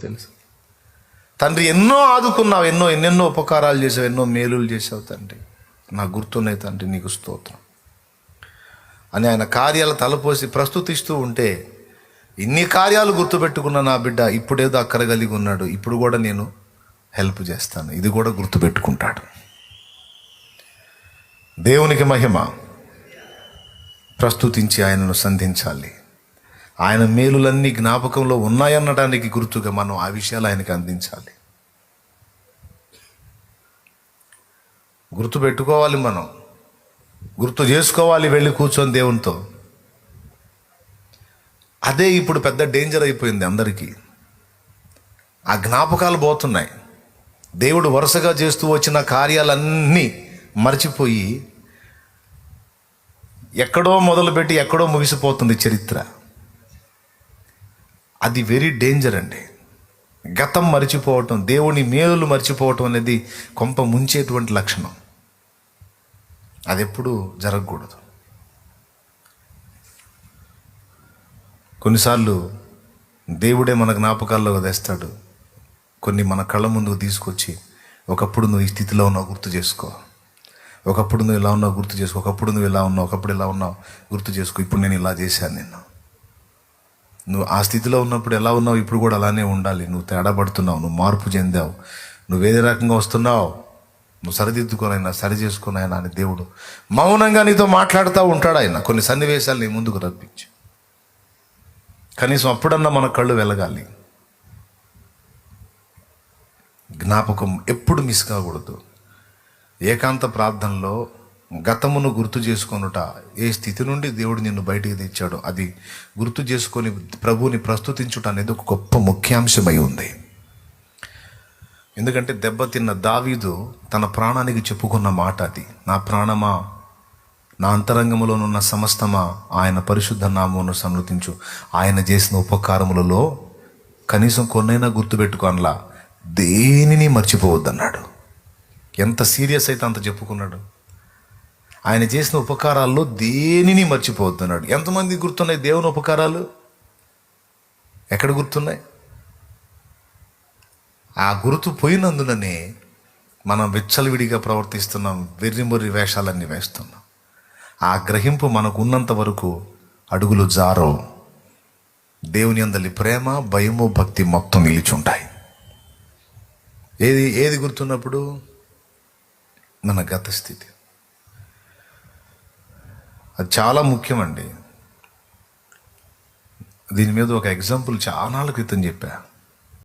తెలుసు తండ్రి, ఎన్నో ఆదుకున్నావు, ఎన్నెన్నో ఉపకారాలు చేసావు, ఎన్నో మేలులు చేసావు తండ్రి, నాకు గుర్తున్నాయి తండ్రి, నీకు స్తోత్రం అని ఆయన కార్యాలు తలపోసి ప్రస్తుతిస్తూ ఉంటే, ఇన్ని కార్యాలు గుర్తుపెట్టుకున్న నా బిడ్డ ఇప్పుడేదో అక్కర కలిగి ఉన్నాడు, ఇప్పుడు కూడా నేను హెల్ప్ చేస్తాను, ఇది కూడా గుర్తుపెట్టుకుంటాడు. దేవునికి మహిమ. ప్రస్తుతించి ఆయనను సంధించాలి. ఆయన మేలులన్నీ జ్ఞాపకంలో ఉన్నాయనడానికి గుర్తుగా మనం ఆ విషయాలు ఆయనకి అందించాలి. గుర్తు పెట్టుకోవాలి, మనం గుర్తు చేసుకోవాలి వెళ్ళి కూర్చొని దేవునితో. అదే ఇప్పుడు పెద్ద డేంజర్ అయిపోయింది అందరికీ. ఆ జ్ఞాపకాలు పోతున్నాయి. దేవుడు వరుసగా చేస్తూ వచ్చిన కార్యాలన్నీ మర్చిపోయి ఎక్కడో మొదలుపెట్టి ఎక్కడో ముగిసిపోతుంది చరిత్ర. అది వెరీ డేంజర్ అండి. గతం మర్చిపోవటం, దేవుని మేలులు మర్చిపోవటం అనేది కొంప ముంచేటువంటి లక్షణం. అది ఎప్పుడు జరగకూడదు. కొన్నిసార్లు దేవుడే మన జ్ఞాపకాల్లో తెస్తాడు. కొన్ని మన కళ్ళ ముందుకు తీసుకొచ్చి, ఒకప్పుడు నువ్వు ఈ స్థితిలో ఉన్నావు గుర్తు చేసుకో, ఒకప్పుడు నువ్వు ఇలా ఉన్నావు గుర్తు చేసుకో, ఒకప్పుడు నువ్వు ఇలా ఉన్నావు, ఒకప్పుడు ఇలా ఉన్నావు గుర్తు చేసుకో, ఇప్పుడు నేను ఇలా చేశాను నిన్ను. నువ్వు ఆ స్థితిలో ఉన్నప్పుడు ఎలా ఉన్నావు, ఇప్పుడు కూడా అలానే ఉండాలి. నువ్వు తేడా పడుతున్నావు, నువ్వు మార్పు చెందావు, నువ్వు వేరే రకంగా వస్తున్నావు, నువ్వు సరిదిద్దుకోనైనా సరి చేసుకోనైనా అని దేవుడు మౌనంగా నీతో మాట్లాడుతూ ఉంటాడు. ఆయన కొన్ని సన్నివేశాలు నీ ముందుకు రప్పించి, కనీసం అప్పుడన్నా మన కళ్ళు వెలగాలి. జ్ఞాపకం ఎప్పుడు మిస్ కాకూడదు. ఏకాంత ప్రార్థనలో గతమును గుర్తు చేసుకొనుట, ఏ స్థితి నుండి దేవుడు నిన్ను బయటికి తెచ్చాడో అది గుర్తు చేసుకొని ప్రభువుని ప్రస్తుతించుట అనేది ఒక గొప్ప ముఖ్యాంశమై ఉంది. ఎందుకంటే దెబ్బతిన్న దావీదు తన ప్రాణానికి చెప్పుకున్న మాట అది. నా ప్రాణమా, నా అంతరంగములోనున్న సమస్తమా ఆయన పరిశుద్ధ నామమును సన్నుతించు, ఆయన చేసిన ఉపకారములలో కనీసం కొన్నైనా గుర్తుపెట్టుకోనలా, దేనిని మర్చిపోవద్దన్నాడు. ఎంత సీరియస్ అయితే అంత చెప్పుకున్నాడు. ఆయన చేసిన ఉపకారాల్లో దేనిని మర్చిపోవద్దన్నాడు. ఎంతమంది గుర్తున్నాయి దేవుని ఉపకారాలు? ఎక్కడ గుర్తున్నాయి? ఆ గుర్తు పోయినందుననే మనం విచ్చలవిడిగా ప్రవర్తిస్తున్నాం, వెర్రిమొర్రి వేషాలన్నీ వేస్తున్నాం. ఆ గ్రహింపు మనకు ఉన్నంత వరకు అడుగులు జారవు. దేవుని అందలి ప్రేమ, భయము, భక్తి మొత్తం నిలిచుంటాయి. ఏది గుర్తున్నప్పుడు? మన గత స్థితి. అది చాలా ముఖ్యమండి. దీని మీద ఒక ఎగ్జాంపుల్ చాలా క్రితం చెప్పా.